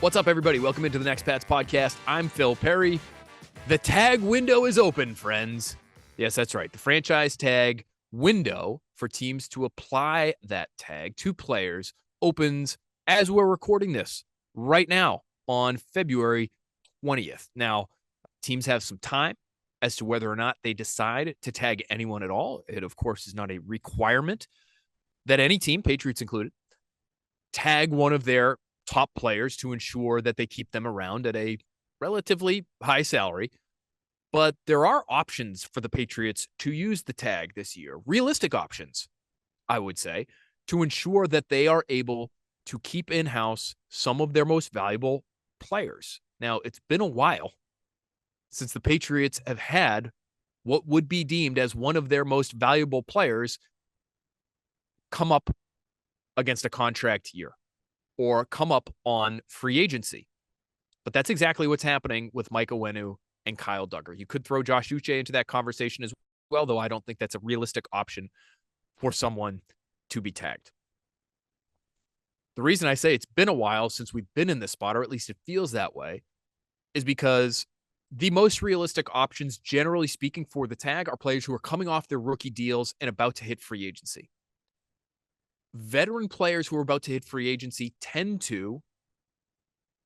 What's up, everybody? Welcome into the Next Pats podcast. I'm Phil Perry. The tag window is open, friends. Yes, that's right. The franchise tag window for teams to apply that tag to players opens as we're recording this right now on February 20th. Now, teams have some time as to whether or not they decide to tag anyone at all. It, of course, is not a requirement that any team, Patriots included, tag one of their top players to ensure that they keep them around at a relatively high salary. But there are options for the Patriots to use the tag this year, realistic options, I would say, to ensure that they are able to keep in-house some of their most valuable players. Now, it's been a while since the Patriots have had what would be deemed as one of their most valuable players come up against a contract year or come up on free agency. But that's exactly what's happening with Mike Onwenu and Kyle Duggar. You could throw Josh Uche into that conversation as well, though I don't think that's a realistic option for someone to be tagged. The reason I say it's been a while since we've been in this spot, or at least it feels that way, is because the most realistic options, generally speaking, for the tag are players who are coming off their rookie deals and about to hit free agency. Veteran players who are about to hit free agency tend to,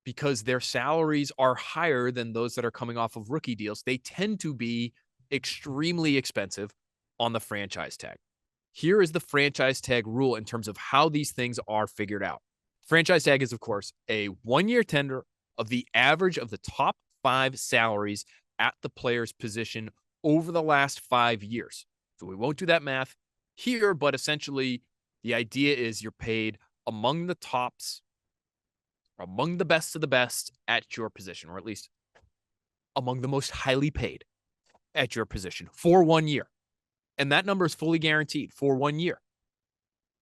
because their salaries are higher than those that are coming off of rookie deals, they tend to be extremely expensive on the franchise tag. Here is the franchise tag rule in terms of how these things are figured out. Franchise tag is, of course, a one-year tender of the average of the top 5 salaries at the player's position over the last 5 years. So we won't do that math here, but essentially the idea is you're paid among the tops, among the best of the best at your position, or at least among the most highly paid at your position for 1 year. And that number is fully guaranteed for 1 year.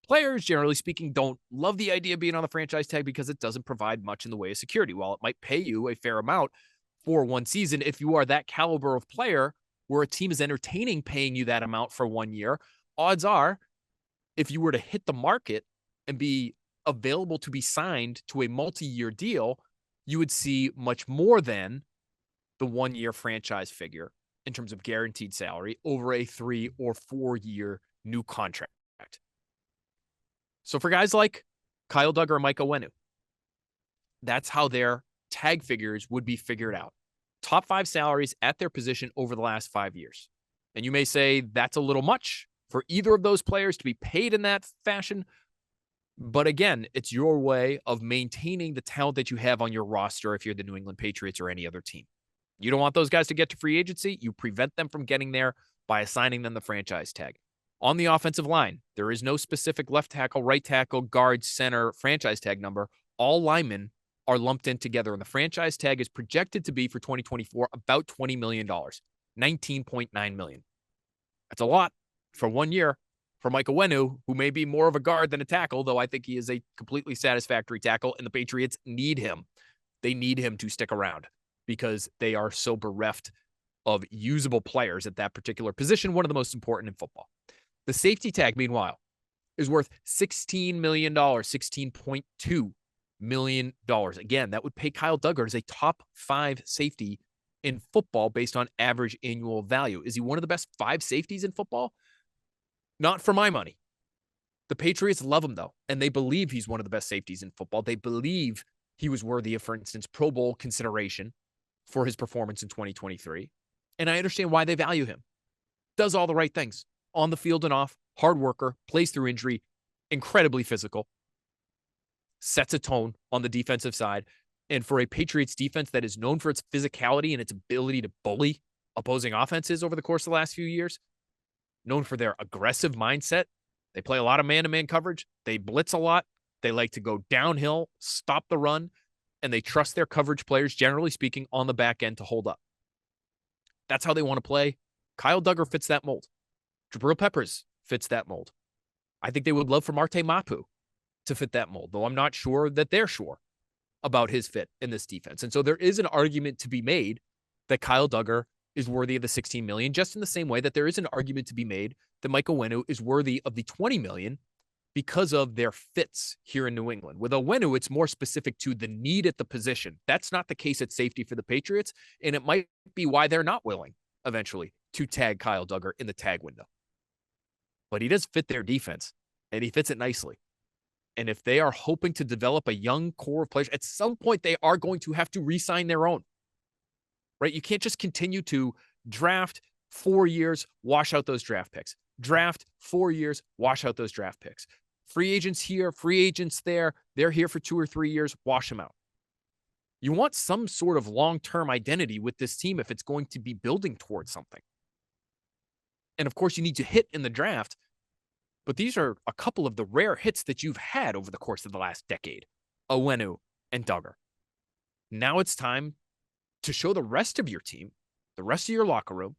Players, generally speaking, don't love the idea of being on the franchise tag because it doesn't provide much in the way of security. While it might pay you a fair amount for one season, if you are that caliber of player where a team is entertaining paying you that amount for 1 year, odds are, if you were to hit the market and be available to be signed to a multi-year deal, you would see much more than the 1 year franchise figure in terms of guaranteed salary over a 3 or 4 year new contract. So for guys like Kyle Duggar or Mike Onwenu, that's how their tag figures would be figured out. Top 5 salaries at their position over the last 5 years. And you may say that's a little much for either of those players to be paid in that fashion. But again, it's your way of maintaining the talent that you have on your roster if you're the New England Patriots or any other team. You don't want those guys to get to free agency. You prevent them from getting there by assigning them the franchise tag. On the offensive line, there is no specific left tackle, right tackle, guard, center, franchise tag number. All linemen are lumped in together, and the franchise tag is projected to be for 2024 about $20 million, $19.9 million. That's a lot for 1 year for Mike Onwenu, who may be more of a guard than a tackle, though I think he is a completely satisfactory tackle, and the Patriots need him. They need him to stick around because they are so bereft of usable players at that particular position, one of the most important in football. The safety tag, meanwhile, is worth $16 million, $16.2 million. Again, that would pay Kyle Duggar as a top 5 safety in football based on average annual value. Is he one of the best 5 safeties in football? Not for my money. The Patriots love him, though, and they believe he's one of the best safeties in football. They believe he was worthy of, for instance, Pro Bowl consideration for his performance in 2023. And I understand why they value him. Does all the right things on the field and off, hard worker, plays through injury, incredibly physical, sets a tone on the defensive side. And for a Patriots defense that is known for its physicality and its ability to bully opposing offenses over the course of the last few years, known for their aggressive mindset, they play a lot of man-to-man coverage, they blitz a lot, they like to go downhill, stop the run, and they trust their coverage players, generally speaking, on the back end to hold up. That's how they want to play. Kyle Duggar fits that mold. Jabril Peppers fits that mold. I think they would love for Marte Mapu to fit that mold, though I'm not sure that they're sure about his fit in this defense. And so there is an argument to be made that Kyle Duggar is worthy of the $16 million, just in the same way that there is an argument to be made that Mike Onwenu is worthy of the $20 million because of their fits here in New England. With Onwenu, it's more specific to the need at the position. That's not the case at safety for the Patriots, and it might be why they're not willing eventually to tag Kyle Dugger in the tag window. But he does fit their defense, and he fits it nicely. And if they are hoping to develop a young core of players, at some point they are going to have to re-sign their own, right? You can't just continue to draft 4 years, wash out those draft picks. Draft 4 years, wash out those draft picks. Free agents here, free agents there. They're here for 2 or 3 years, wash them out. You want some sort of long-term identity with this team if it's going to be building towards something. And of course, you need to hit in the draft. But these are a couple of the rare hits that you've had over the course of the last decade, Onwenu and Dugger. Now it's time to show the rest of your team, the rest of your locker room,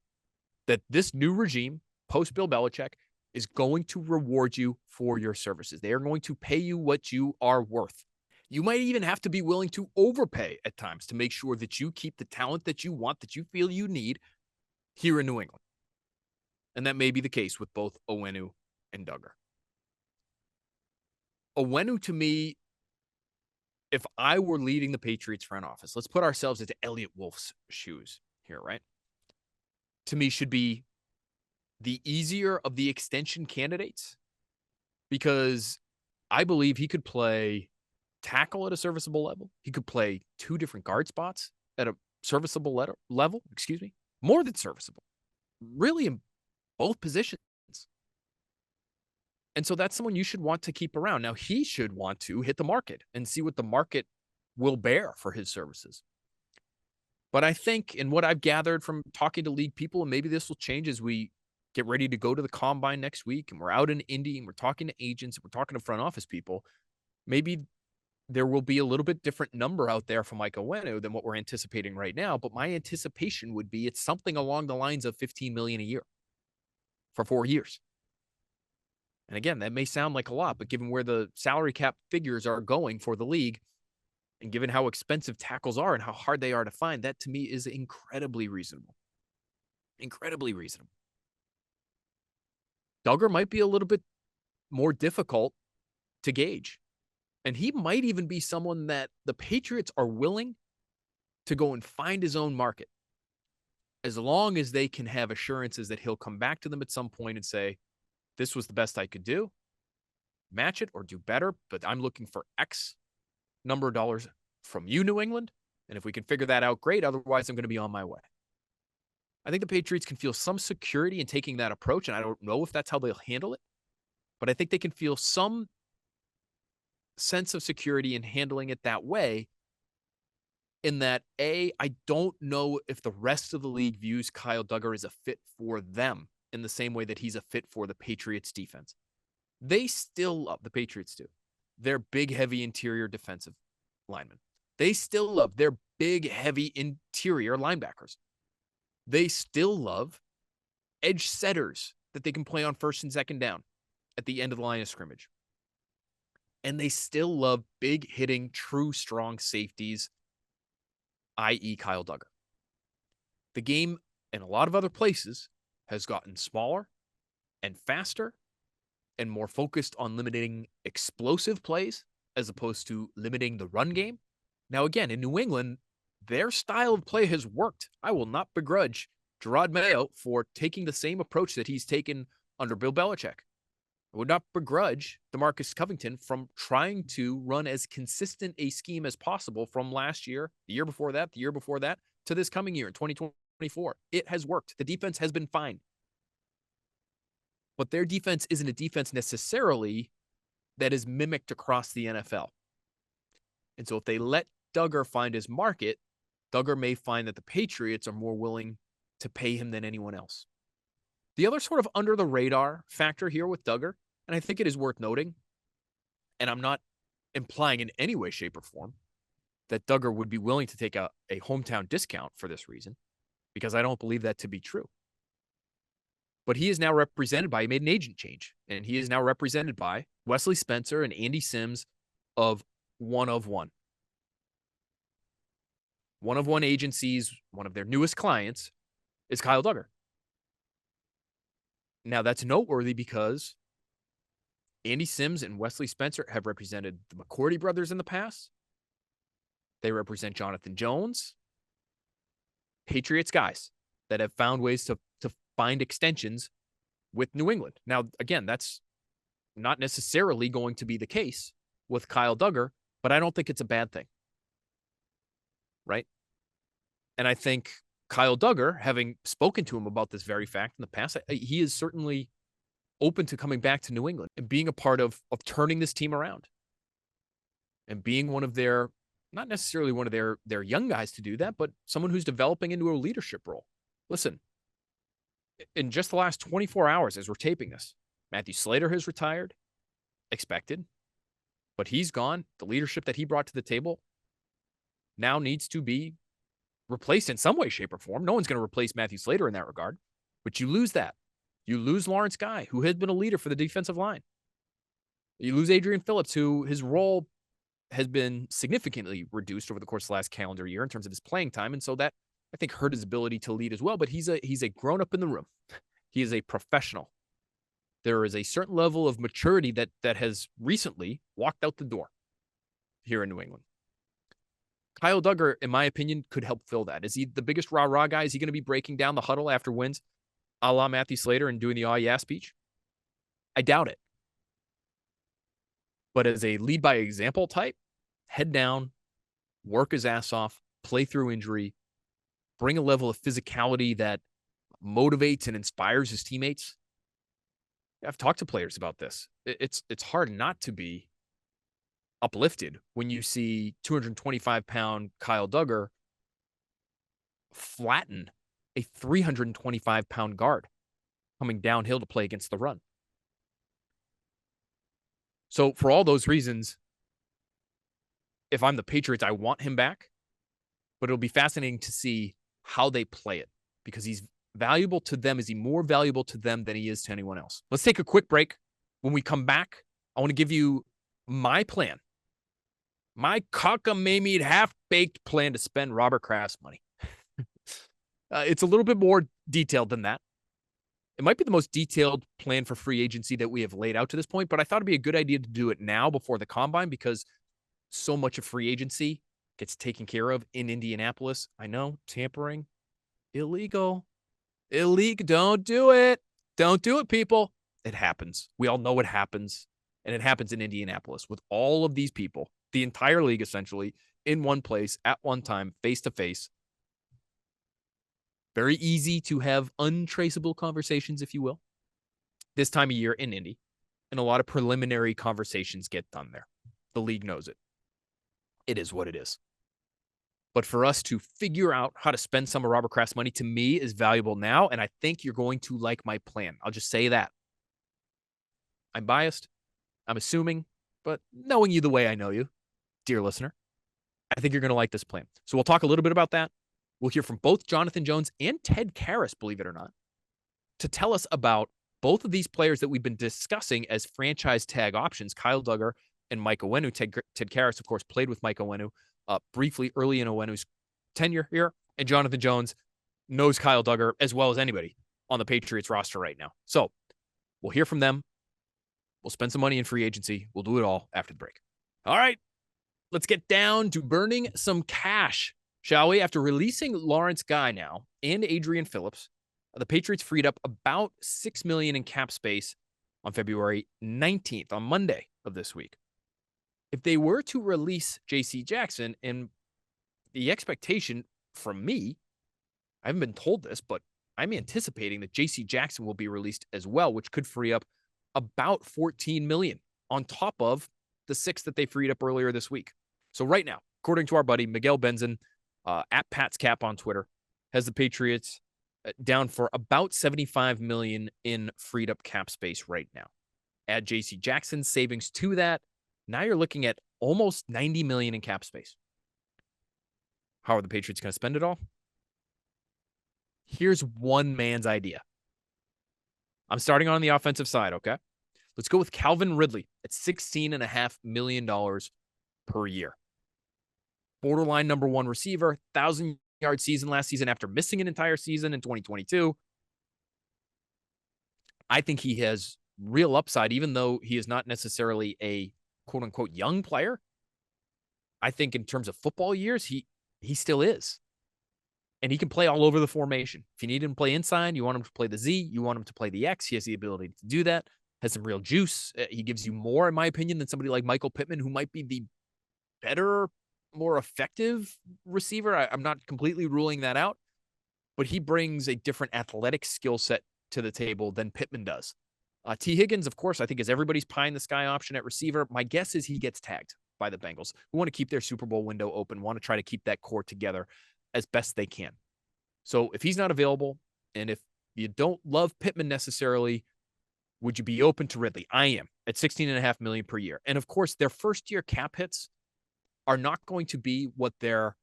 that this new regime, post-Bill Belichick, is going to reward you for your services. They are going to pay you what you are worth. You might even have to be willing to overpay at times to make sure that you keep the talent that you want, that you feel you need here in New England. And that may be the case with both Onwenu and Dugger. Onwenu, to me, if I were leading the Patriots front office, let's put ourselves into Elliot Wolf's shoes here, right? To me, should be the easier of the extension candidates, because I believe he could play tackle at a serviceable level. He could play 2 different guard spots at a serviceable level, more than serviceable, really in both positions. And so that's someone you should want to keep around. Now, he should want to hit the market and see what the market will bear for his services. But I think, in what I've gathered from talking to league people, and maybe this will change as we get ready to go to the combine next week, and we're out in Indy, and we're talking to agents, and we're talking to front office people, maybe there will be a little bit different number out there for Mike Onwenu than what we're anticipating right now. But my anticipation would be it's something along the lines of $15 million a year for 4 years. And again, that may sound like a lot, but given where the salary cap figures are going for the league, and given how expensive tackles are and how hard they are to find, that to me is incredibly reasonable. Incredibly reasonable. Dugger might be a little bit more difficult to gauge. And he might even be someone that the Patriots are willing to go and find his own market, as long as they can have assurances that he'll come back to them at some point and say, this was the best I could do, match it or do better, but I'm looking for X number of dollars from you, New England. And if we can figure that out, great. Otherwise, I'm going to be on my way. I think the Patriots can feel some security in taking that approach, and I don't know if that's how they'll handle it, but I think they can feel some sense of security in handling it that way, in that, I don't know if the rest of the league views Kyle Dugger as a fit for them in the same way that he's a fit for the Patriots defense. They still love, the Patriots do, their big, heavy interior defensive linemen. They still love their big, heavy interior linebackers. They still love edge setters that they can play on first and second down at the end of the line of scrimmage. And they still love big hitting, true strong safeties, i.e. Kyle Dugger. The game in a lot of other places has gotten smaller and faster and more focused on limiting explosive plays as opposed to limiting the run game. Now, again, in New England, their style of play has worked. I will not begrudge Gerard Mayo for taking the same approach that he's taken under Bill Belichick. I would not begrudge DeMarcus Covington from trying to run as consistent a scheme as possible from last year, the year before that, to this coming year in 2024. It has worked. The defense has been fine. But their defense isn't a defense necessarily that is mimicked across the NFL. And so if they let Dugger find his market, Dugger may find that the Patriots are more willing to pay him than anyone else. The other sort of under the radar factor here with Dugger, and I think it is worth noting, and I'm not implying in any way, shape, or form that Dugger would be willing to take a hometown discount for this reason, because I don't believe that to be true. But he is now represented by, he made an agent change, and he is now represented by Wesley Spencer and Andy Sims of One of One. One of One agencies, one of their newest clients is Kyle Dugger. Now, that's noteworthy because Andy Sims and Wesley Spencer have represented the McCourty brothers in the past. They represent Jonathan Jones. Patriots guys that have found ways to find extensions with New England. Now, again, that's not necessarily going to be the case with Kyle Duggar, but I don't think it's a bad thing. Right? And I think Kyle Duggar, having spoken to him about this very fact in the past, he is certainly open to coming back to New England and being a part of turning this team around and being one of their, not necessarily one of their young guys to do that, but someone who's developing into a leadership role. Listen, in just the last 24 hours as we're taping this, Matthew Slater has retired, expected, but he's gone. The leadership that he brought to the table now needs to be replaced in some way, shape, or form. No one's going to replace Matthew Slater in that regard, but you lose that. You lose Lawrence Guy, who had been a leader for the defensive line. You lose Adrian Phillips, who his role has been significantly reduced over the course of the last calendar year in terms of his playing time. And so that, I think, hurt his ability to lead as well. But he's a grown-up in the room. He is a professional. There is a certain level of maturity that has recently walked out the door here in New England. Kyle Duggar, in my opinion, could help fill that. Is he the biggest rah-rah guy? Is he going to be breaking down the huddle after wins, a la Matthew Slater, and doing the yeah speech? I doubt it. But as a lead by example type, head down, work his ass off, play through injury, bring a level of physicality that motivates and inspires his teammates. I've talked to players about this. It's hard not to be uplifted when you see 225-pound Kyle Duggar flatten a 325-pound guard coming downhill to play against the run. So for all those reasons, if I'm the Patriots, I want him back, but it'll be fascinating to see how they play it because he's valuable to them. Is he more valuable to them than he is to anyone else? Let's take a quick break. When we come back, I want to give you my plan, my cockamamie half-baked plan to spend Robert Kraft's money. It's a little bit more detailed than that. It might be the most detailed plan for free agency that we have laid out to this point, but I thought it'd be a good idea to do it now before the combine because so much of free agency gets taken care of in Indianapolis. I know, tampering, illegal. Don't do it. Don't do it, people. It happens. We all know it happens, and it happens in Indianapolis with all of these people, the entire league essentially, in one place at one time, face-to-face. Very easy to have untraceable conversations, if you will, this time of year in Indy. And a lot of preliminary conversations get done there. The league knows it. It is what it is. But for us to figure out how to spend some of Robert Kraft's money, to me, is valuable now. And I think you're going to like my plan. I'll just say that. I'm biased. I'm assuming. But knowing you the way I know you, dear listener, I think you're going to like this plan. So we'll talk a little bit about that. We'll hear from both Jonathan Jones and Ted Karras, believe it or not, to tell us about both of these players that we've been discussing as franchise tag options, Kyle Duggar and Mike Onwenu. Ted Karras, of course, played with Mike Onwenu briefly early in Onwenu's tenure here. And Jonathan Jones knows Kyle Duggar as well as anybody on the Patriots roster right now. So we'll hear from them. We'll spend some money in free agency. We'll do it all after the break. All right, let's get down to burning some cash, shall we? After releasing Lawrence Guy now and Adrian Phillips, the Patriots freed up about $6 million in cap space on February 19th, on Monday of this week. If they were to release J.C. Jackson, and the expectation from me, I haven't been told this, but I'm anticipating that J.C. Jackson will be released as well, which could free up about $14 million on top of the $6 million that they freed up earlier this week. So right now, according to our buddy Miguel Benzin, at Pat's Cap on Twitter, has the Patriots down for about $75 million in freed up cap space right now. Add J.C. Jackson's savings to that, now you're looking at almost $90 million in cap space. How are the Patriots going to spend it all? Here's one man's idea. I'm starting on the offensive side, okay? Let's go with Calvin Ridley at $16.5 million per year. Borderline number one receiver, 1,000-yard season last season after missing an entire season in 2022. I think he has real upside, even though he is not necessarily a quote unquote young player. I think in terms of football years, he still is. And he can play all over the formation. If you need him to play inside, you want him to play the Z, you want him to play the X, he has the ability to do that, has some real juice. He gives you more, in my opinion, than somebody like Michael Pittman, who might be the better, more effective receiver. I'm not completely ruling that out, but he brings a different athletic skill set to the table than Pittman does. T. Higgins, of course, I think is everybody's pie in the sky option at receiver. My guess is he gets tagged by the Bengals, who want to keep their Super Bowl window open, want to try to keep that core together as best they can. So if he's not available, and if you don't love Pittman necessarily, would you be open to Ridley? I am, at $16.5 million per year. And of course, their first year cap hits are not going to be what their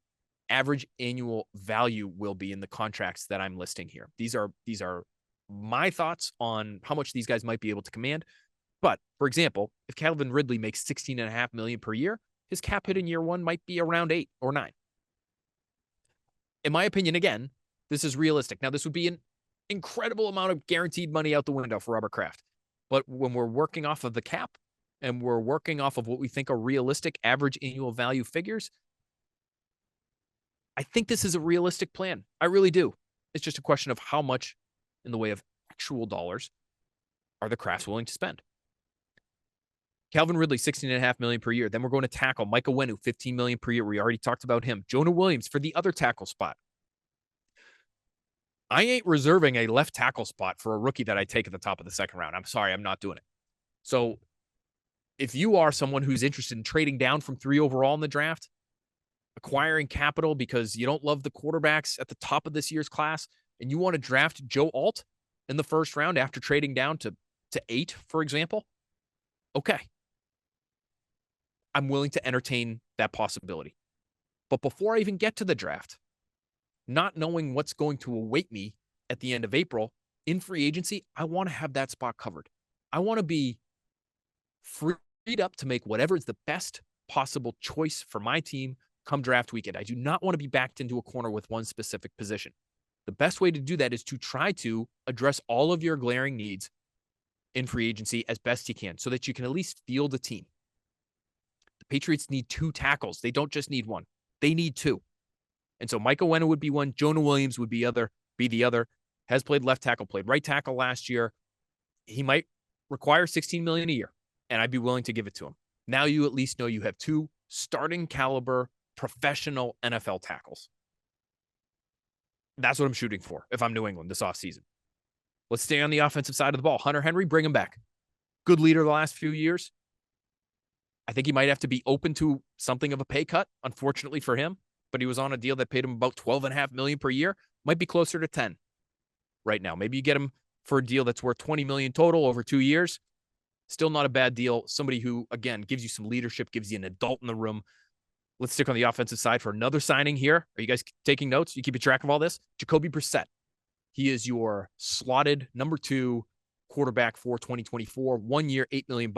average annual value will be in the contracts that I'm listing here. These are my thoughts on how much these guys might be able to command. But for example, if Calvin Ridley makes $16.5 million per year, his cap hit in year one might be around 8 or 9. In my opinion, again, this is realistic. Now, this would be an incredible amount of guaranteed money out the window for Robert Kraft. But when we're working off of the cap and we're working off of what we think are realistic average annual value figures, I think this is a realistic plan. I really do. It's just a question of how much in the way of actual dollars are the Krafts willing to spend. Calvin Ridley, $16.5 million per year. Then we're going to tackle Mike Onwenu, $15 million per year. We already talked about him. Jonah Williams for the other tackle spot. I ain't reserving a left tackle spot for a rookie that I take at the top of the second round. I'm sorry, I'm not doing it. So if you are someone who's interested in trading down from 3 overall in the draft, acquiring capital because you don't love the quarterbacks at the top of this year's class, and you want to draft Joe Alt in the first round after trading down to 8, for example, okay. I'm willing to entertain that possibility. But before I even get to the draft, not knowing what's going to await me at the end of April in free agency, I want to have that spot covered. I want to be freed up to make whatever is the best possible choice for my team come draft weekend. I do not want to be backed into a corner with one specific position. The best way to do that is to try to address all of your glaring needs in free agency as best you can so that you can at least field a team. The Patriots need 2 tackles. They don't just need 1. They need 2. And so Mike Onwenu would be one. Jonah Williams would be the other. Has played left tackle, played right tackle last year. He might require $16 million a year, and I'd be willing to give it to him. Now you at least know you have 2 starting caliber professional NFL tackles. That's what I'm shooting for if I'm New England this offseason. Let's stay on the offensive side of the ball. Hunter Henry, bring him back. Good leader the last few years. I think he might have to be open to something of a pay cut, unfortunately for him. But he was on a deal that paid him about $12.5 million per year. Might be closer to 10 right now. Maybe you get him for a deal that's worth $20 million total over 2 years. Still not a bad deal. Somebody who, again, gives you some leadership, gives you an adult in the room. Let's stick on the offensive side for another signing here. Are you guys taking notes? You keeping track of all this? Jacoby Brissett. He is your slotted number 2 quarterback for 2024. 1 year, $8 million.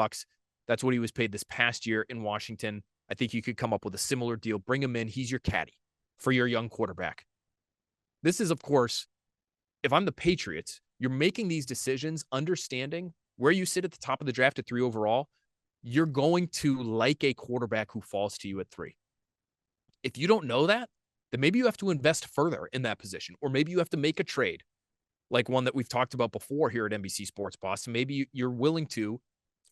That's what he was paid this past year in Washington. I think you could come up with a similar deal. Bring him in. He's your caddy for your young quarterback. This is, of course, if I'm the Patriots, you're making these decisions, understanding where you sit at the top of the draft at 3 overall. You're going to like a quarterback who falls to you at 3. If you don't know that, then maybe you have to invest further in that position, or maybe you have to make a trade like one that we've talked about before here at NBC Sports Boston. Maybe you're willing to,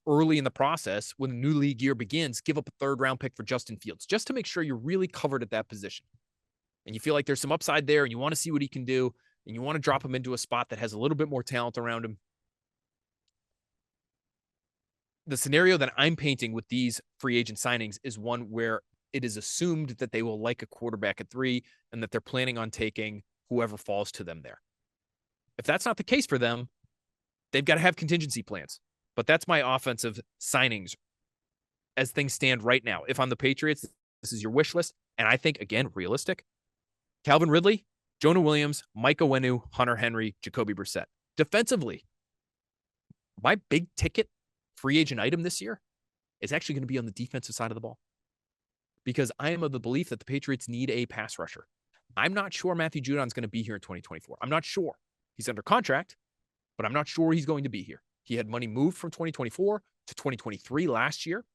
early in the process, when the new league year begins, give up a 3rd round pick for Justin Fields, just to make sure you're really covered at that position. And you feel like there's some upside there and you want to see what he can do, and you want to drop him into a spot that has a little bit more talent around him. The scenario that I'm painting with these free agent signings is one where it is assumed that they will like a quarterback at 3 and that they're planning on taking whoever falls to them there. If that's not the case for them, they've got to have contingency plans. But that's my offensive signings as things stand right now. If I'm the Patriots, this is your wish list. And I think, again, realistic. Calvin Ridley, Jonah Williams, Mike Onwenu, Hunter Henry, Jacoby Brissett. Defensively, my big ticket free agent item this year is actually going to be on the defensive side of the ball, because I am of the belief that the Patriots need a pass rusher. I'm not sure Matthew Judon's going to be here in 2024. I'm not sure. He's under contract, but I'm not sure he's going to be here. He had money moved from 2024 to 2023 last year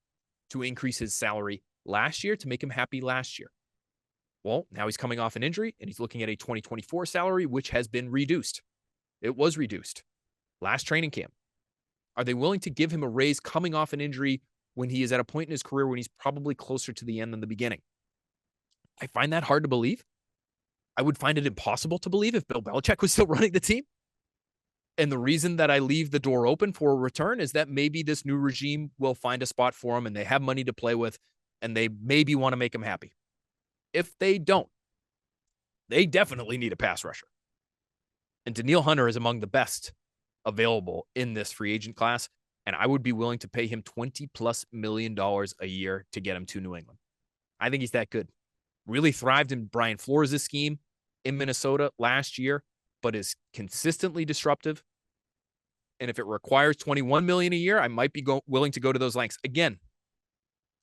to increase his salary last year to make him happy last year. Well, now he's coming off an injury and he's looking at a 2024 salary, which has been reduced. It was reduced last training camp. Are they willing to give him a raise coming off an injury when he is at a point in his career when he's probably closer to the end than the beginning? I find that hard to believe. I would find it impossible to believe if Bill Belichick was still running the team. And the reason that I leave the door open for a return is that maybe this new regime will find a spot for him and they have money to play with and they maybe want to make him happy. If they don't, they definitely need a pass rusher. And Danielle Hunter is among the best available in this free agent class, and I would be willing to pay him $20+ million a year to get him to New England. I think he's that good. Really thrived in Brian Flores' scheme in Minnesota last year, but is consistently disruptive. And if it requires $21 million a year, I might be willing to go to those lengths. Again,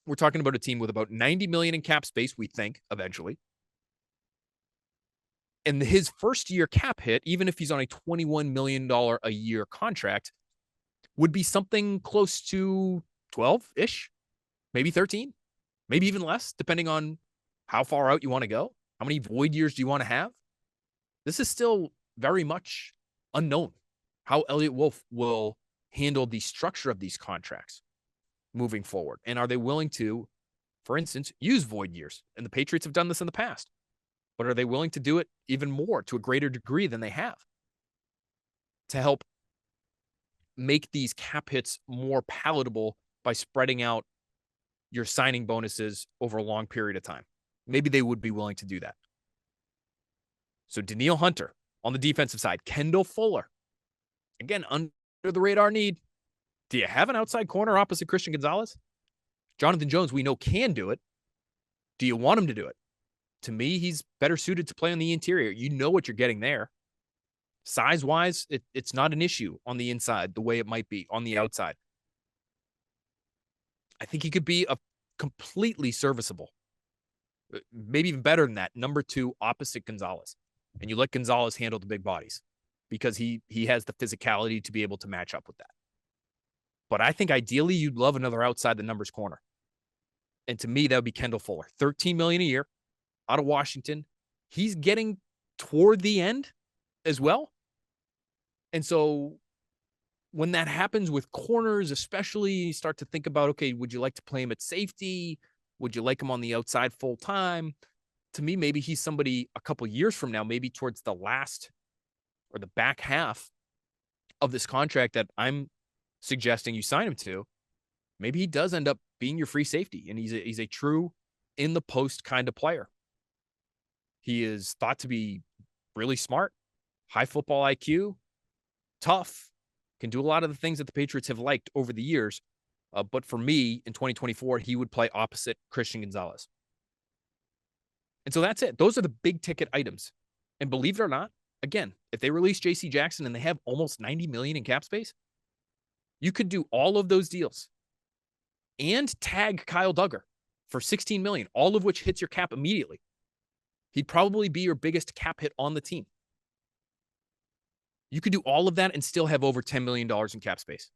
we're talking about a team with about $90 million in cap space, we think, eventually. And his first year cap hit, even if he's on a $21 million a year contract, would be something close to 12-ish, maybe 13, maybe even less, depending on how far out you want to go. How many void years do you want to have? This is still very much unknown how Elliott Wolf will handle the structure of these contracts moving forward. And are they willing to, for instance, use void years? And the Patriots have done this in the past. But are they willing to do it even more to a greater degree than they have to help make these cap hits more palatable by spreading out your signing bonuses over a long period of time? Maybe they would be willing to do that. So Danielle Hunter on the defensive side, Kendall Fuller, again, under the radar need. Do you have an outside corner opposite Christian Gonzalez? Jonathan Jones, we know, can do it. Do you want him to do it? To me, he's better suited to play on the interior. You know what you're getting there. Size-wise, it's not an issue on the inside the way it might be on the outside. I think he could be a completely serviceable, maybe even better than that, number 2 opposite Gonzalez. And you let Gonzalez handle the big bodies because he has the physicality to be able to match up with that. But I think ideally you'd love another outside the numbers corner. And to me, that would be Kendall Fuller. $13 million a year out of Washington. He's getting toward the end as well. And so when that happens with corners, especially, you start to think about, okay, would you like to play him at safety? Would you like him on the outside full time? To me, maybe he's somebody a couple years from now, maybe towards the last or the back half of this contract that I'm suggesting you sign him to. Maybe he does end up being your free safety, and he's a true in the post kind of player. He is thought to be really smart, high football IQ, tough, can do a lot of the things that the Patriots have liked over the years. But for me, in 2024, he would play opposite Christian Gonzalez. And so that's it. Those are the big ticket items. And believe it or not, again, if they release J.C. Jackson and they have almost $90 million in cap space, you could do all of those deals and tag Kyle Duggar for $16 million, all of which hits your cap immediately. He'd probably be your biggest cap hit on the team. You could do all of that and still have over $10 million in cap space.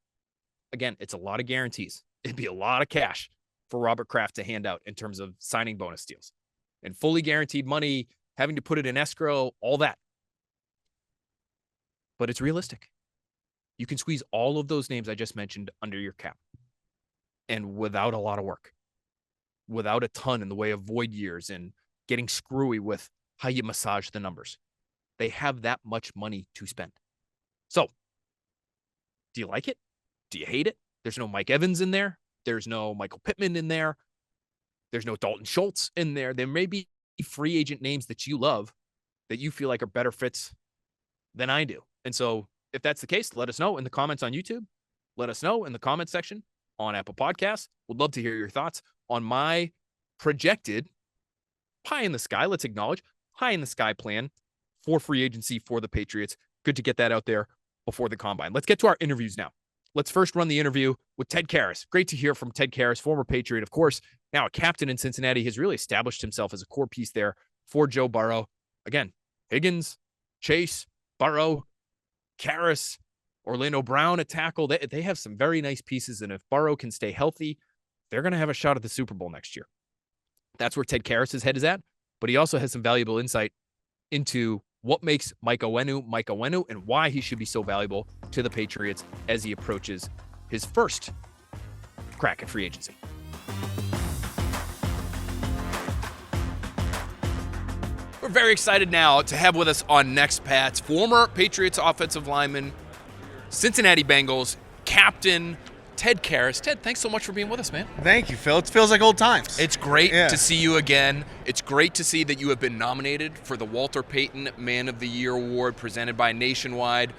Again, it's a lot of guarantees. It'd be a lot of cash for Robert Kraft to hand out in terms of signing bonus deals and fully guaranteed money, having to put it in escrow, all that. But it's realistic. You can squeeze all of those names I just mentioned under your cap and without a lot of work, without a ton in the way of void years and getting screwy with how you massage the numbers. They have that much money to spend. So, do you like it? Do you hate it? There's no Mike Evans in there. There's no Michael Pittman in there. There's no Dalton Schultz in there. There may be free agent names that you love that you feel like are better fits than I do. And so if that's the case, let us know in the comments on YouTube. Let us know in the comment section on Apple Podcasts. Would love to hear your thoughts on my projected pie in the sky. Let's acknowledge pie in the sky plan for free agency for the Patriots. Good to get that out there before the combine. Let's get to our interviews now. Let's first run the interview with Ted Karras. Great to hear from Ted Karras, former Patriot, of course, now a captain in Cincinnati. Has really established himself as a core piece there for Joe Burrow. Again, Higgins, Chase, Burrow, Karras, Orlando Brown at tackle. They have some very nice pieces, and if Burrow can stay healthy, they're going to have a shot at the Super Bowl next year. That's where Ted Karras' head is at, but he also has some valuable insight into what makes Mike Onwenu and why he should be so valuable to the Patriots as he approaches his first crack at free agency. We're very excited now to have with us on Next Pats former Patriots offensive lineman, Cincinnati Bengals captain, Ted Karras. Ted, thanks so much for being with us, man. Thank you, Phil. It feels like old times. It's great to see you again. It's great to see that you have been nominated for the Walter Payton Man of the Year Award presented by Nationwide.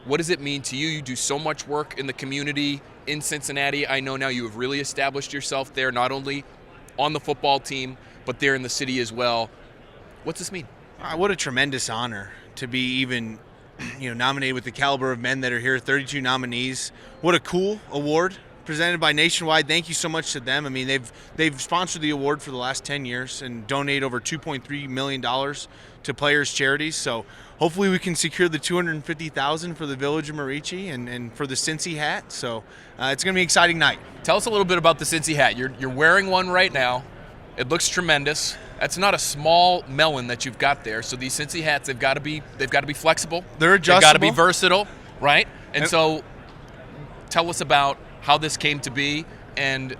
What does it mean to you? You do so much work in the community in Cincinnati. I know now you have really established yourself there, not only on the football team, but there in the city as well. What's this mean? What a tremendous honor to be even nominated with the caliber of men that are here, 32 nominees. What a cool award presented by Nationwide. Thank you so much to them. I mean, they've sponsored the award for the last 10 years and donate over $2.3 million to players' charities. So hopefully we can secure the $250,000 for the Village of Merici and for the Cincy hat. So it's going to be an exciting night. Tell us a little bit about the Cincy hat. You're wearing one right now. It looks tremendous. That's not a small melon that you've got there. So these Cincy hats, they've got to be flexible. They're adjustable. They've got to be versatile, right? And so tell us about how this came to be and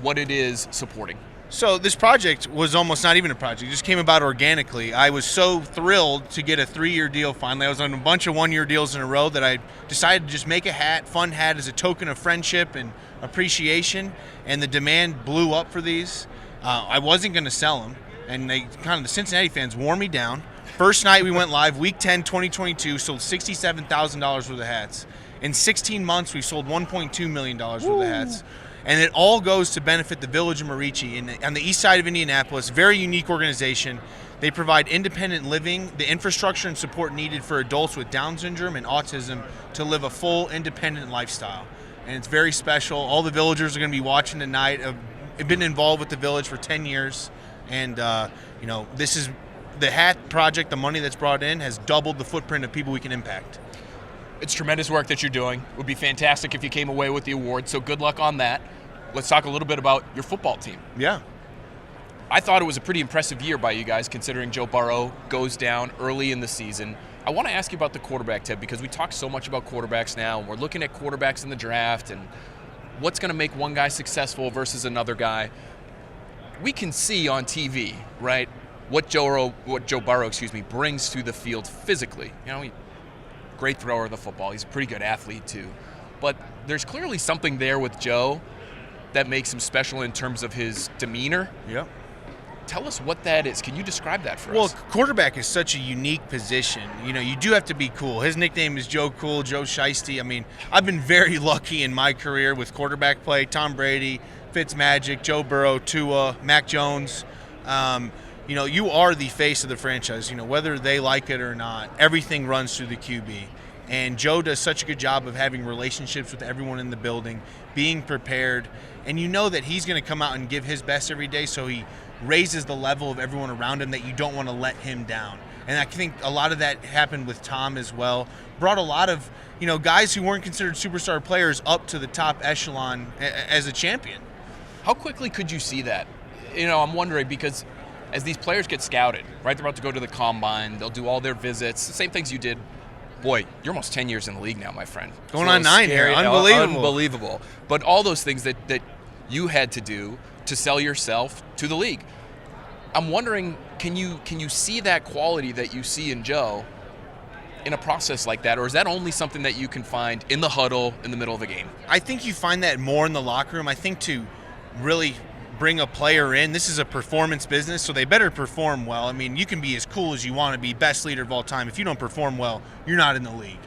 what it is supporting. So this project was almost not even a project. It just came about organically. I was so thrilled to get a 3-year deal finally. I was on a bunch of 1-year deals in a row that I decided to just make a fun hat as a token of friendship and appreciation, and the demand blew up for these. I wasn't going to sell them, and the Cincinnati fans wore me down. First night we went live, Week 10, 2022, sold $67,000 worth of hats. In 16 months, we sold $1.2 million worth of hats. And it all goes to benefit the Village of Merici on the east side of Indianapolis. Very unique organization. They provide independent living, the infrastructure and support needed for adults with Down syndrome and autism to live a full, independent lifestyle. And it's very special. All the villagers are going to be watching tonight. I've been involved with the Village for 10 years. And, this is the hat project. The money that's brought in has doubled the footprint of people we can impact. It's tremendous work that you're doing. It would be fantastic if you came away with the award, so good luck on that. Let's talk a little bit about your football team. Yeah. I thought it was a pretty impressive year by you guys, considering Joe Burrow goes down early in the season. I want to ask you about the quarterback, Ted, because we talk so much about quarterbacks now, and we're looking at quarterbacks in the draft and what's going to make one guy successful versus another guy. We can see on TV, right, what Joe Burrow brings to the field physically. Great thrower of the football. He's a pretty good athlete too. But there's clearly something there with Joe that makes him special in terms of his demeanor. Yep. Tell us what that is. Can you describe that for us? Well, quarterback is such a unique position. You do have to be cool. His nickname is Joe Cool, Joe Shiesty. I mean, I've been very lucky in my career with quarterback play. Tom Brady, Fitzmagic, Joe Burrow, Tua, Mac Jones. You are the face of the franchise. Whether they like it or not, everything runs through the QB. And Joe does such a good job of having relationships with everyone in the building, being prepared, and you know that he's going to come out and give his best every day, so he raises the level of everyone around him that you don't want to let him down. And I think a lot of that happened with Tom as well. Brought a lot of, guys who weren't considered superstar players up to the top echelon as a champion. How quickly could you see that? I'm wondering because as these players get scouted, right, they're about to go to the combine, they'll do all their visits, the same things you did. Boy, you're almost 10 years in the league now, my friend. Going on 9 here. Unbelievable. But all those things that you had to do to sell yourself to the league. I'm wondering, can you see that quality that you see in Joe in a process like that, or is that only something that you can find in the huddle in the middle of a game? I think you find that more in the locker room. I think to really bring a player in, this is a performance business, so they better perform well. I mean, you can be as cool as you want to be, best leader of all time. If you don't perform well, you're not in the league.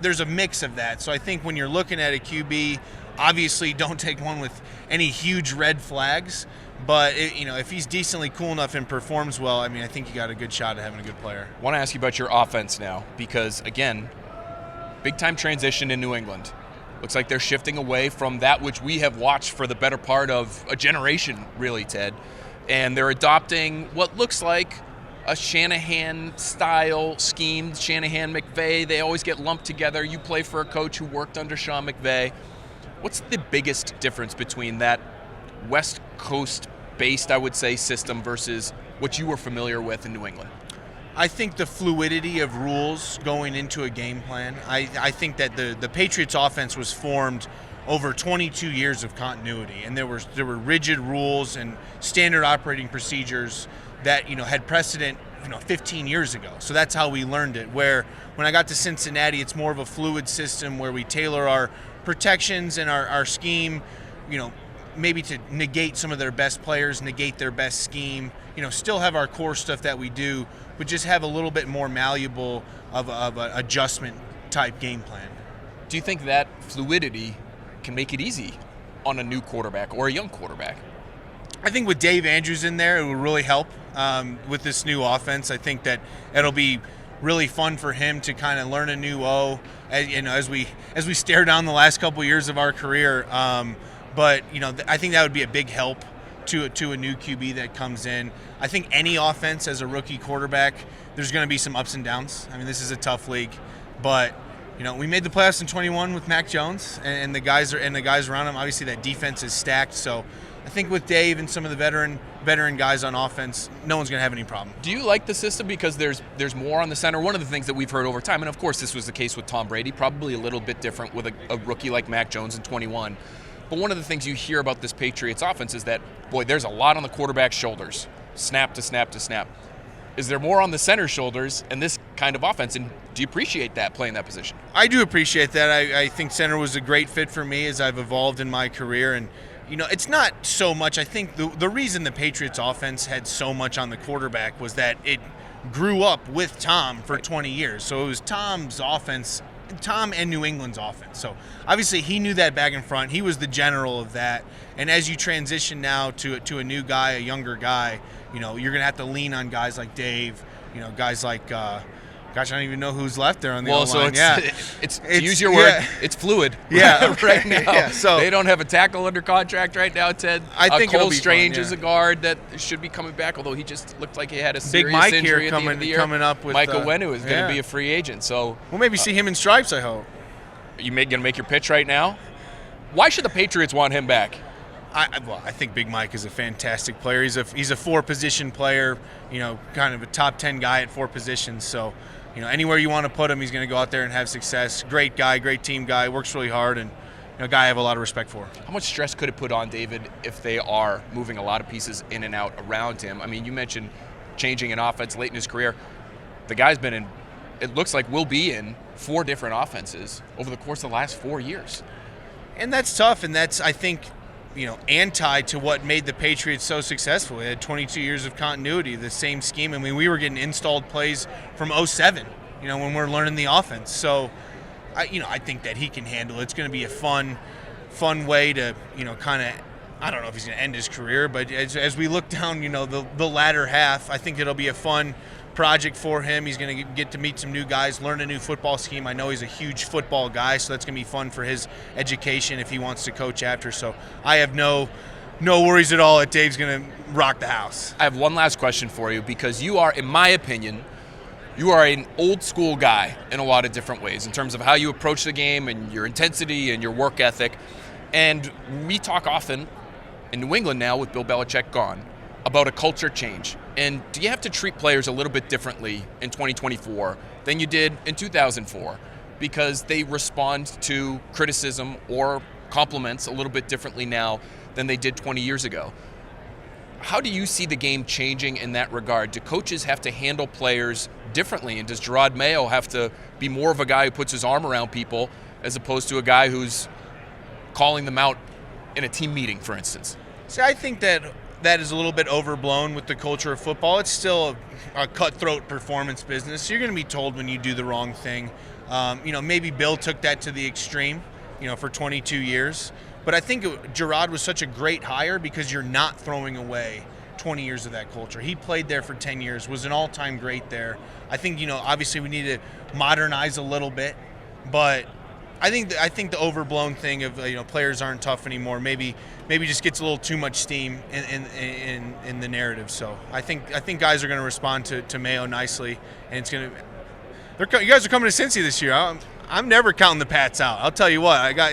There's a mix of that. So I think when you're looking at a QB, obviously don't take one with any huge red flags. But if he's decently cool enough and performs well, I think you got a good shot at having a good player. I want to ask you about your offense now because, again, big-time transition in New England. Looks like they're shifting away from that which we have watched for the better part of a generation, really, Ted. And they're adopting what looks like a Shanahan-style scheme, Shanahan-McVay. They always get lumped together. You play for a coach who worked under Sean McVay. What's the biggest difference between that West Coast-based, I would say, system versus what you were familiar with in New England? I think the fluidity of rules going into a game plan. I think that the Patriots offense was formed over 22 years of continuity, and there were rigid rules and standard operating procedures that had precedent 15 years ago. So that's how we learned it. Where when I got to Cincinnati, it's more of a fluid system where we tailor our protections and our scheme, maybe to negate some of their best players, negate their best scheme, still have our core stuff that we do, but just have a little bit more malleable of an adjustment type game plan. Do you think that fluidity can make it easy on a new quarterback or a young quarterback? I think with Dave Andrews in there, it will really help with this new offense. I think that it'll be really fun for him to kind of learn a new as we stare down the last couple of years of our career. But I think that would be a big help to a new QB that comes in. I think any offense as a rookie quarterback, there's going to be some ups and downs. I mean, this is a tough league, but we made the playoffs in 21 with Mac Jones and the guys around him. Obviously, that defense is stacked. So I think with Dave and some of the veteran guys on offense, no one's going to have any problem. Do you like the system because there's more on the center? One of the things that we've heard over time, and of course this was the case with Tom Brady, probably a little bit different with a rookie like Mac Jones in 21. But one of the things you hear about this Patriots offense is that, boy, there's a lot on the quarterback's shoulders, snap to snap to snap. Is there more on the center's shoulders in this kind of offense, and do you appreciate that, playing that position? I do appreciate that. I think center was a great fit for me as I've evolved in my career, and it's not so much. I think the reason the Patriots offense had so much on the quarterback was that it grew up with Tom for 20 years. So it was Tom's offense, Tom and New England's offense. So obviously he knew that back in front. He was the general of that. And as you transition now to a new guy, a younger guy, you're going to have to lean on guys like Dave, guys like gosh, I don't even know who's left there on the O-line. So it's to use your word, it's fluid. Yeah, right now. Yeah, so they don't have a tackle under contract right now, Ted. I think Cole Strange is a guard that should be coming back, although he just looked like he had a serious Big Mike injury here at the end of the year. coming up with Mike Onwenu is going to be a free agent. So we'll maybe see him in stripes, I hope. You going to make your pitch right now? Why should the Patriots want him back? I think Big Mike is a fantastic player. He's a four-position player, kind of a top 10 guy at four positions. So, anywhere you want to put him, he's going to go out there and have success. Great guy, great team guy, works really hard, and a guy I have a lot of respect for. How much stress could it put on David if they are moving a lot of pieces in and out around him? I mean, you mentioned changing an offense late in his career. The guy's been in, it looks like will be in 4 different offenses over the course of the last 4 years. And that's tough, and that's, I think, anti to what made the Patriots so successful. They had 22 years of continuity, the same scheme. I mean, we were getting installed plays from 2007, when we're learning the offense. So, I think that he can handle it. It's going to be a fun way to, kind of, I don't know if he's going to end his career, but as we look down, the latter half, I think it'll be a fun project for him. He's going to get to meet some new guys, learn a new football scheme. I know he's a huge football guy, so that's going to be fun for his education if he wants to coach after. So I have no worries at all that Dave's going to rock the house. I have one last question for you, because you are, in my opinion, you are an old school guy in a lot of different ways in terms of how you approach the game and your intensity and your work ethic. And we talk often in New England now, with Bill Belichick gone, about a culture change. And do you have to treat players a little bit differently in 2024 than you did in 2004? Because they respond to criticism or compliments a little bit differently now than they did 20 years ago. How do you see the game changing in that regard? Do coaches have to handle players differently? And does Gerard Mayo have to be more of a guy who puts his arm around people as opposed to a guy who's calling them out in a team meeting, for instance? See, I think that is a little bit overblown with the culture of football. It's still a cutthroat performance business. You're going to be told when you do the wrong thing. Maybe Bill took that to the extreme, for 22 years. But I think Gerard was such a great hire because you're not throwing away 20 years of that culture. He played there for 10 years, was an all-time great there. I think, obviously we need to modernize a little bit, but I think the overblown thing of players aren't tough anymore maybe just gets a little too much steam in the narrative. So I think guys are going to respond to Mayo nicely, and it's going to. You guys are coming to Cincy this year. I'm never counting the Pats out. I'll tell you what. I got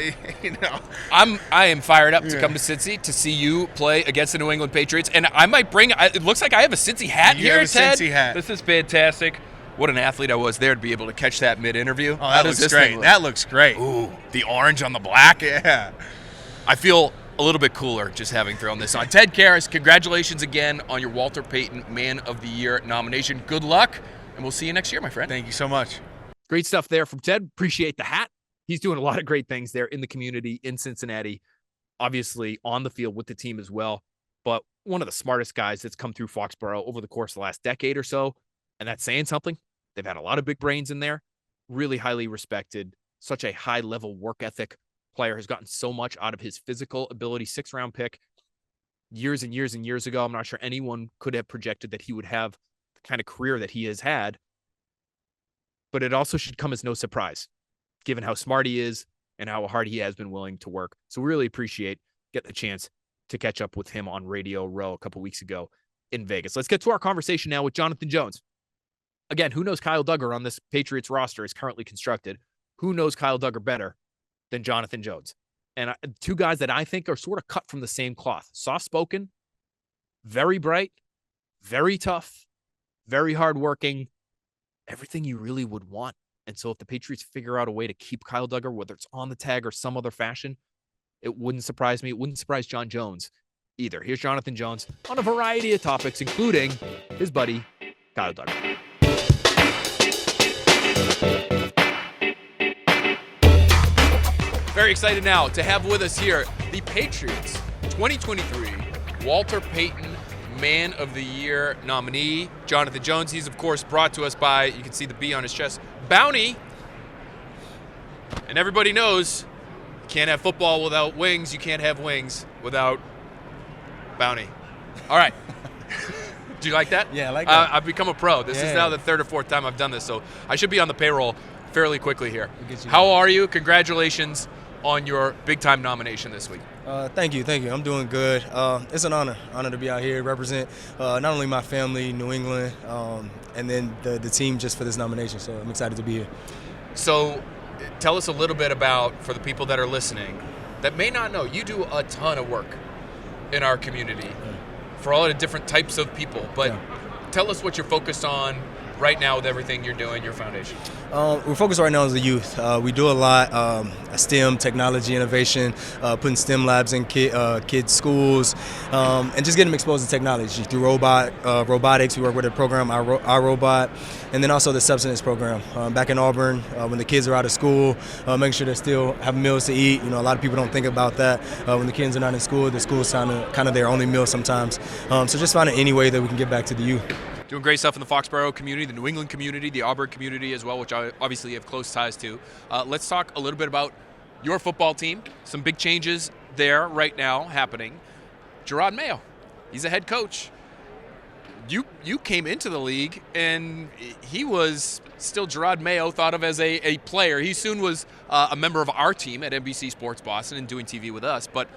I am fired up to come to Cincy to see you play against the New England Patriots, and I might bring. It looks like I have a Cincy hat you here, have a Ted. Cincy hat. This is fantastic. What an athlete I was there to be able to catch that mid-interview. Oh, that looks great. That looks great. Ooh, the orange on the black. Yeah. I feel a little bit cooler just having thrown this on. Ted Karras, congratulations again on your Walter Payton Man of the Year nomination. Good luck, and we'll see you next year, my friend. Thank you so much. Great stuff there from Ted. Appreciate the hat. He's doing a lot of great things there in the community in Cincinnati, obviously on the field with the team as well. But one of the smartest guys that's come through Foxborough over the course of the last decade or so, and that's saying something. They've had a lot of big brains in there, really highly respected, such a high-level work ethic player, has gotten so much out of his physical ability, 6th-round pick years and years and years ago. I'm not sure anyone could have projected that he would have the kind of career that he has had. But it also should come as no surprise, given how smart he is and how hard he has been willing to work. So we really appreciate getting the chance to catch up with him on Radio Row a couple weeks ago in Vegas. Let's get to our conversation now with Jonathan Jones. Again, who knows Kyle Duggar on this Patriots roster is currently constructed? Who knows Kyle Duggar better than Jonathan Jones? And two guys that I think are sort of cut from the same cloth. Soft-spoken, very bright, very tough, very hardworking, everything you really would want. And so if the Patriots figure out a way to keep Kyle Duggar, whether it's on the tag or some other fashion, it wouldn't surprise me. It wouldn't surprise John Jones either. Here's Jonathan Jones on a variety of topics, including his buddy, Kyle Duggar. Very excited now to have with us here the Patriots 2023 Walter Payton Man of the Year nominee, Jonathan Jones. He's, of course, brought to us by, you can see the B on his chest, Bounty. And everybody knows you can't have football without wings. You can't have wings without Bounty. All right. Do you like that? Yeah, I like that. I've become a pro. This is now the 3rd or 4th time I've done this, so I should be on the payroll fairly quickly here. How are you? Congratulations on your big-time nomination this week. Thank you. I'm doing good. It's an honor to be out here, represent not only my family, New England, and then the team just for this nomination. So I'm excited to be here. So tell us a little bit about, for the people that are listening, that may not know, you do a ton of work in our community for all the different types of people. But tell us what you're focused on right now with everything you're doing, your foundation. We're focused right now on the youth. We do a lot, STEM, technology, innovation, putting STEM labs in kids' schools, and just getting them exposed to technology through robotics. We work with a program, our Robot, and then also the substance program. Back in Auburn, when the kids are out of school, making sure they still have meals to eat. A lot of people don't think about that. When the kids are not in school, the school's kind of their only meal sometimes. So just finding any way that we can get back to the youth. Doing great stuff in the Foxborough community, the New England community, the Auburn community as well, which I obviously have close ties to. Let's talk a little bit about your football team. Some big changes there right now happening. Jerod Mayo, he's a head coach. You came into the league, and he was still Jerod Mayo, thought of as a player. He soon was a member of our team at NBC Sports Boston and doing TV with us, but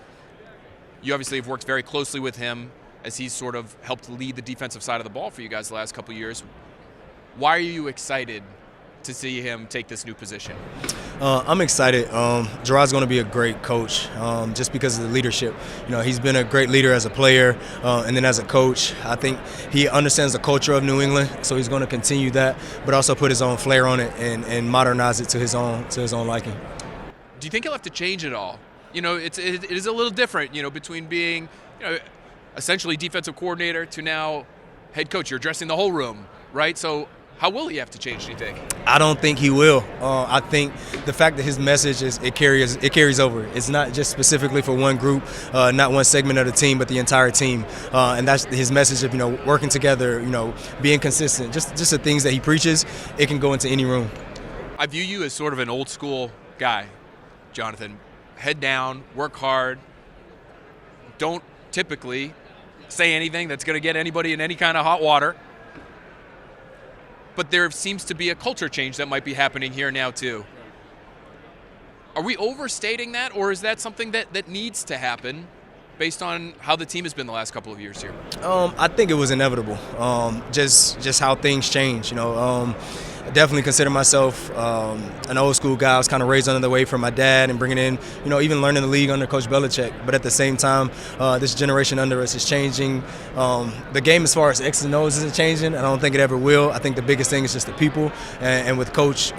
you obviously have worked very closely with him as he's sort of helped lead the defensive side of the ball for you guys the last couple of years. Why are you excited to see him take this new position? I'm excited. Jerod's going to be a great coach just because of the leadership. He's been a great leader as a player and then as a coach. I think he understands the culture of New England, so he's going to continue that, but also put his own flair on it and modernize it to his own liking. Do you think he'll have to change it all? It is a little different, between being, essentially defensive coordinator to now head coach. You're addressing the whole room, right? So how will he have to change, do you think? I don't think he will. I think the fact that his message it carries over. It's not just specifically for one group, not one segment of the team, but the entire team. And that's his message of working together, being consistent. Just the things that he preaches, it can go into any room. I view you as sort of an old school guy, Jonathan. Head down, work hard. Don't typically say anything that's going to get anybody in any kind of hot water. But there seems to be a culture change that might be happening here now too. Are we overstating that, or is that something that needs to happen based on how the team has been the last couple of years here? I think it was inevitable. Just how things change. I definitely consider myself an old school guy. I was kind of raised under the way from my dad and bringing in, even learning the league under Coach Belichick. But at the same time, this generation under us is changing. The game as far as X's and O's isn't changing. I don't think it ever will. I think the biggest thing is just the people. And with Coach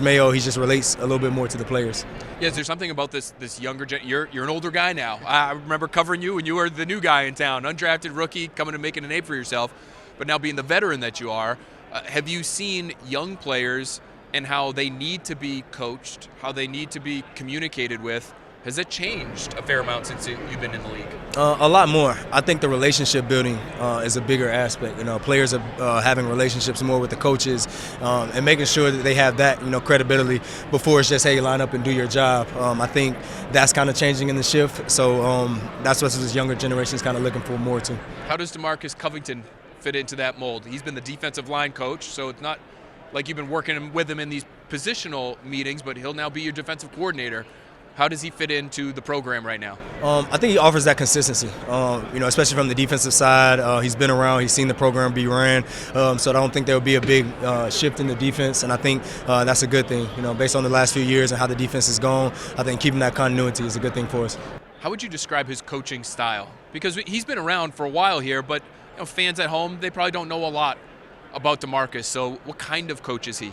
Mayo, he just relates a little bit more to the players. Yeah, is there something about this younger you're an older guy now. I remember covering you when you were the new guy in town, undrafted rookie, coming and making a name for yourself. But now being the veteran that you are, have you seen young players and how they need to be coached, how they need to be communicated with? Has it changed a fair amount since you've been in the league? A lot more. I think the relationship building is a bigger aspect. Players are having relationships more with the coaches and making sure that they have that, credibility before it's just, hey, line up and do your job. I think that's kind of changing in the shift. So that's what this younger generation is kind of looking for more too. How does DeMarcus Covington fit into that mold? He's been the defensive line coach, so it's not like you've been working with him in these positional meetings, but he'll now be your defensive coordinator. How does he fit into the program right now? I think he offers that consistency, especially from the defensive side. He's been around. He's seen the program be ran. So I don't think there will be a big shift in the defense, and I think that's a good thing. Based on the last few years and how the defense has gone, I think keeping that continuity is a good thing for us. How would you describe his coaching style? Because he's been around for a while here, but fans at home, they probably don't know a lot about DeMarcus. So what kind of coach is he?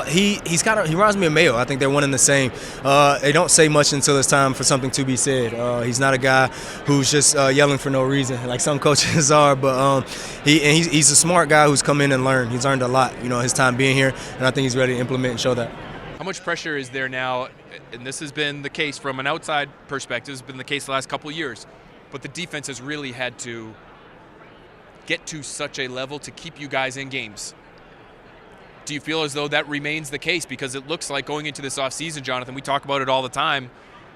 He reminds me of Mayo. I think they're one and the same. They don't say much until it's time for something to be said. He's not a guy who's just yelling for no reason like some coaches are, but he's a smart guy who's come in and learned. He's learned a lot, his time being here, and I think he's ready to implement and show that. How much pressure is there now, and this has been the case from an outside perspective, it's been the case the last couple of years, but the defense has really had to get to such a level to keep you guys in games. Do you feel as though that remains the case? Because it looks like going into this offseason, Jonathan, we talk about it all the time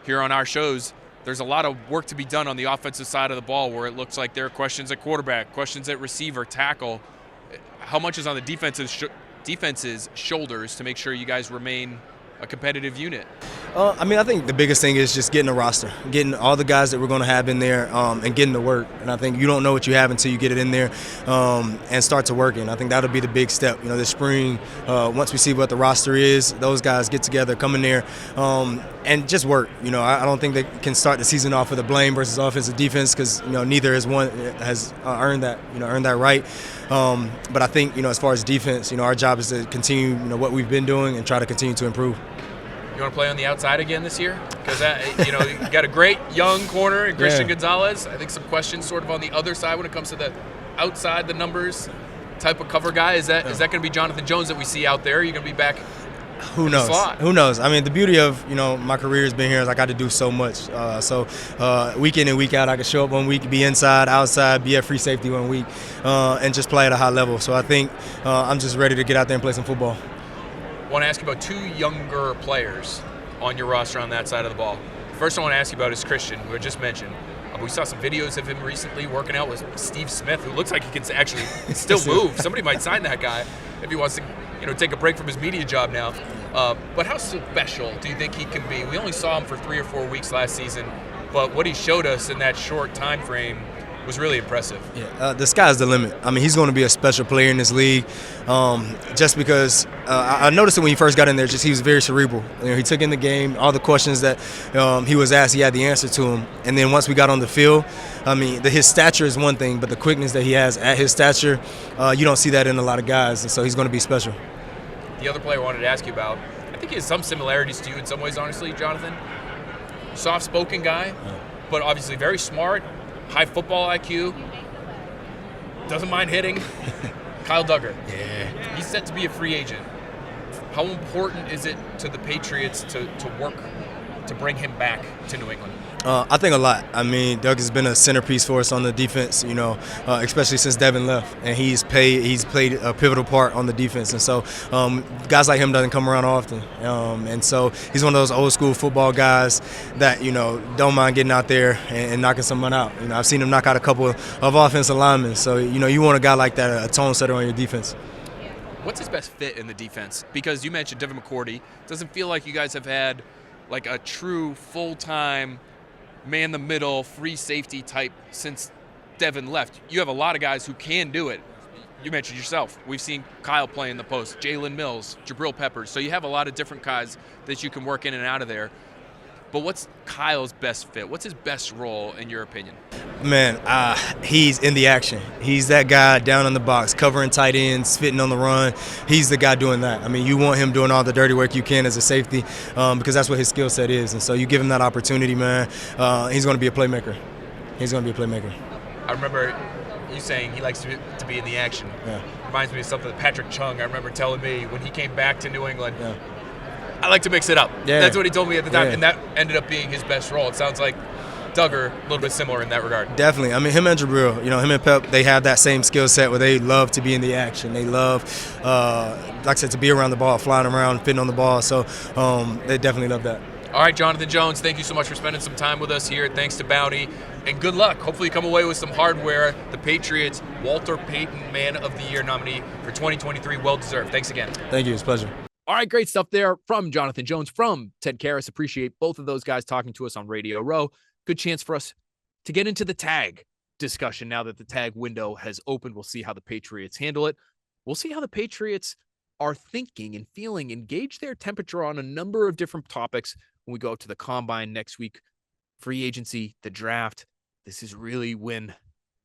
here on our shows, there's a lot of work to be done on the offensive side of the ball where it looks like there are questions at quarterback, questions at receiver, tackle. How much is on the defense's shoulders to make sure you guys remain a competitive unit? I think the biggest thing is just getting a roster, getting all the guys that we're going to have in there and getting to work. And I think you don't know what you have until you get it in there and start to work. And I think that'll be the big step. This spring, once we see what the roster is, those guys get together, come in there and just work. I don't think they can start the season off with a blame versus offensive defense because, neither has earned that right. But I think, as far as defense, our job is to continue, what we've been doing and try to continue to improve. You want to play on the outside again this year? Because you got a great young corner in Christian Gonzalez. I think some questions sort of on the other side when it comes to the outside the numbers type of cover guy. Is that going to be Jonathan Jones that we see out there? Are you going to be back? Who knows? Who knows? The beauty of my career has been here is I got to do so much. So week in and week out, I could show up one week, be inside, outside, be at free safety one week, and just play at a high level. So I think I'm just ready to get out there and play some football. I want to ask you about two younger players on your roster on that side of the ball. First I want to ask you about is Christian, who I just mentioned. We saw some videos of him recently working out with Steve Smith, who looks like he can actually still move. Somebody might sign that guy if he wants to take a break from his media job now. But how special do you think he can be? We only saw him for 3 or 4 weeks last season, but what he showed us in that short time frame was really impressive. Yeah, the sky's the limit. He's going to be a special player in this league just because I noticed it when he first got in there, he was very cerebral. He took in the game, all the questions that he was asked, he had the answer to them. And then once we got on the field, his stature is one thing, but the quickness that he has at his stature, you don't see that in a lot of guys, and so he's going to be special. The other player I wanted to ask you about, I think he has some similarities to you in some ways, honestly, Jonathan. Soft-spoken guy, but obviously very smart. High football IQ, doesn't mind hitting. Kyle Duggar. Yeah. He's set to be a free agent. How important is it to the Patriots to work to bring him back to New England? I think a lot. Doug has been a centerpiece for us on the defense, especially since Devin left. And he's played a pivotal part on the defense. And so guys like him doesn't come around often. And so he's one of those old school football guys that, don't mind getting out there and knocking someone out. I've seen him knock out a couple of offensive linemen. So, you want a guy like that, a tone setter on your defense. What's his best fit in the defense? Because you mentioned Devin McCourty. Doesn't feel like you guys have had like a true full-time man the middle, free safety type since Devin left. You have a lot of guys who can do it. You mentioned yourself. We've seen Kyle play in the post, Jalen Mills, Jabril Peppers. So you have a lot of different guys that you can work in and out of there. But what's Kyle's best fit? What's his best role in your opinion? Man, he's in the action. He's that guy down in the box, covering tight ends, fitting on the run. He's the guy doing that. I mean, you want him doing all the dirty work you can as a safety because that's what his skill set is. And so you give him that opportunity, man, he's going to be a playmaker. He's going to be a playmaker. I remember you saying he likes to be in the action. Yeah. Reminds me of something that Patrick Chung, I remember telling me when he came back to New England. Yeah. I like to mix it up. Yeah. That's what he told me at the time, Yeah. and that ended up being his best role. It sounds like Duggar, a little bit similar in that regard. Definitely. I mean, him and Jabril, him and Pep, they have that same skill set where they love to be in the action. They love, like I said, to be around the ball, flying around, fitting on the ball. So they definitely love that. All right, Jonathan Jones, thank you so much for spending some time with us here. Thanks to Bounty, and good luck. Hopefully you come away with some hardware. The Patriots, Walter Payton Man of the Year nominee for 2023. Well-deserved. Thanks again. Thank you. It's a pleasure. All right, great stuff there from Jonathan Jones, from Ted Karras. Appreciate both of those guys talking to us on Radio Row. Good chance for us to get into the tag discussion now that the tag window has opened. We'll see how the Patriots handle it. We'll see how the Patriots are thinking and feeling and gauge their temperature on a number of different topics when we go to the combine next week. Free agency, the draft. This is really when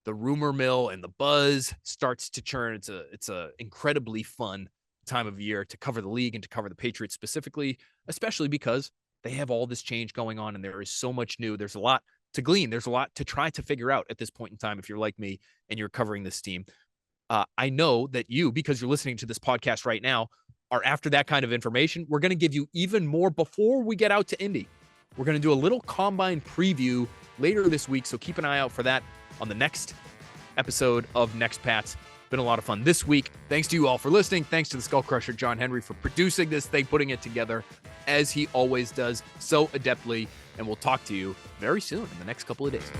the rumor mill and the buzz starts to churn. It's a incredibly fun time of year to cover the league and to cover the Patriots specifically, especially because they have all this change going on and there is so much new. There's a lot to glean. There's a lot to try to figure out at this point in time if you're like me and you're covering this team. I know that you, because you're listening to this podcast right now, are after that kind of information. We're going to give you even more before we get out to Indy. We're going to do a little combine preview later this week, so keep an eye out for that on the next episode of Next Pats. Been a lot of fun this week. Thanks to you all for listening. Thanks to the Skull Crusher, John Henry, for producing this thing, putting it together as he always does so adeptly. And we'll talk to you very soon in the next couple of days.